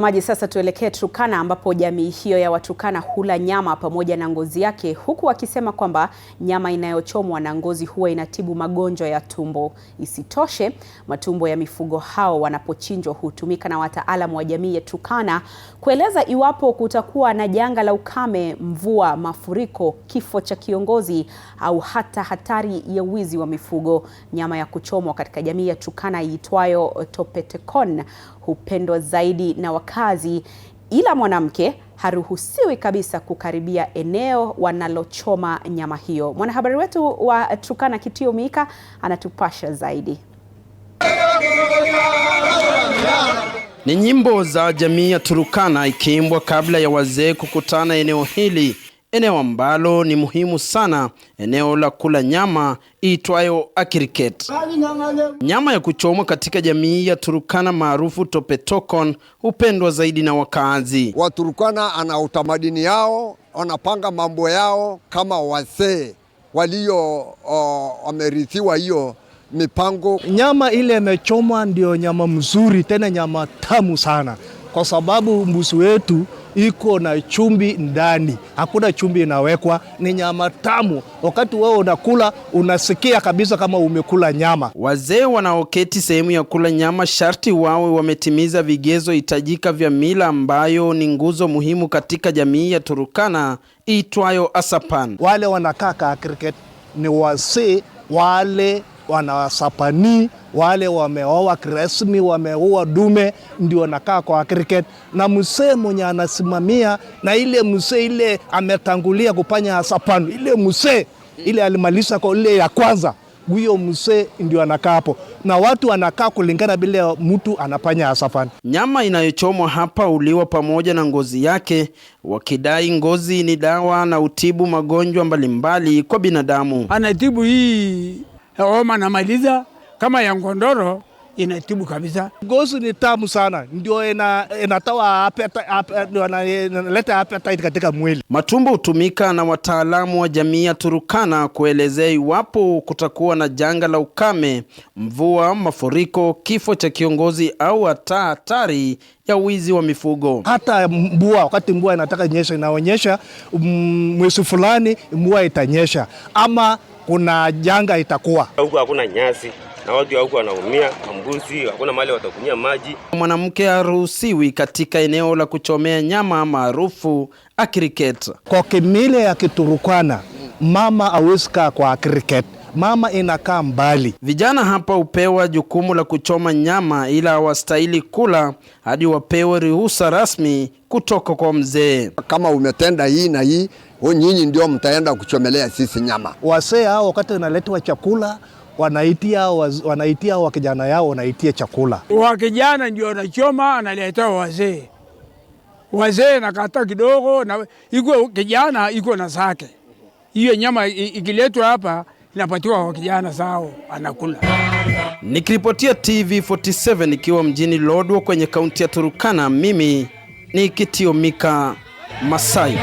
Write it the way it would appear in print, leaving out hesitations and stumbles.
Maji sasa tuelekee Turkana ambapo jamii hiyo ya Waturkana hula nyama pamoja na ngozi yake, huku wakisema kwamba nyama inayochomwa na ngozi huwa inatibu magonjwa ya tumbo. Isitoshe, matumbo ya mifugo hao wanapochinjwa hutumika na wataalamu wa jamii ya Turkana kueleza iwapo kutakuwa na janga la ukame, mvua, mafuriko, kifo cha kiongozi au hata hatari ya wizi wa mifugo. Nyama ya kuchomwa katika jamii ya Turkana iitwayo Topetekon hupendwa zaidi na wakazi, ila mwanamke haruhusiwi kabisa kukaribia eneo wanalochoma nyama hiyo. Mwanahabari wetu wa Turkana Kitio Mika anatupasha zaidi. Ni nyimbo za jamii ya Turkana ikiimbwa kabla ya wazee kukutana eneo hili, eneo ambalo ni muhimu sana, eneo la kula nyama iitwayo akiriket. Nyama ya kuchomwa katika jamii ya Turkana maarufu Topetekon hupendwa zaidi na wakazi. Waturkana ana utamaduni yao, wanapanga mambo yao kama wazee walio wamerithiwa hiyo mipango. Nyama ile imechomwa ndio nyama mzuri, tena nyama tamu sana, kwa sababu mbuzi wetu iko na chumvi ndani. Hakuna chumvi inawekwa, ni nyama tamu. Wakati wewe unakula unasikia kabisa kama umekula nyama. Wazee wanaoketi sehemu ya kula nyama sharti wawe wametimiza vigezo hitajika vya mila ambayo ni nguzo muhimu katika jamii ya Turkana iitwayo asapan. Wale wanakaa kwa cricket ni wazee, wale wanawasapani, wale wameoa rasmi, wameoa dume, ndio wanakaa kwa cricket, na mzee mwenye anasimamia, na ile mzee ile ametangulia kufanya asapani, ile mzee ile alimaliza kwa ile ya kwanza, huyo mzee ndio anakaa hapo, na watu wanakaa kulingana bila mtu anafanya asapani. Nyama inayochomwa hapa uliwa pamoja na ngozi yake, wakidai ngozi ni dawa na utibu magonjwa mbalimbali kwa binadamu. Anatibu hii homa na maliza kama ya ngondoro, inatibu kabisa. Ngozi ni tamu sana, ndio inatoa inaleta appetite katika mwili. Matumbo hutumika na wataalamu wa jamii ya Turkana kuelezea iwapo kutakuwa na janga la ukame, mvua, mafuriko, kifo cha kiongozi au hata hatari ya wizi wa mifugo. Hata mvua, wakati mvua inataka nyesha, inaonyesha mwezi fulani mvua itanyesha ama kuna janga itakuwa. Huko hakuna nyasi na watu huko wanaumia, mbuzi hakuna mahali watakunyia maji. Mwanamke haruhusiwi katika eneo la kuchomea nyama maarufu akiriket. Kwa kimila ya Kiturkana, mama hawezi kaa kwa akiriket. Mama inakaa mbali. Vijana hapa upewa jukumu la kuchoma nyama, ila hawastahili kula hadi wapewe ruhusa rasmi kutoka kwa mzee. Kama umetenda hii na hii, nyinyi ndio mtaenda kuchomelea sisi nyama. Wazee hao wakati wanaletwa chakula, wanaitia wa kijana yao, wanaitia chakula. Wa kijana ndio anachoma, analeta wazee. Wazee nakata kidogo, na iko kijana iko na sake. Hiyo nyama ikiletwa hapa inapatiwa kwa kijana sao anakula. Nikiripotia TV47 ikiwa mjini Lodwar kwenye kaunti ya Turkana, mimi ni Kitio Mika, Masai.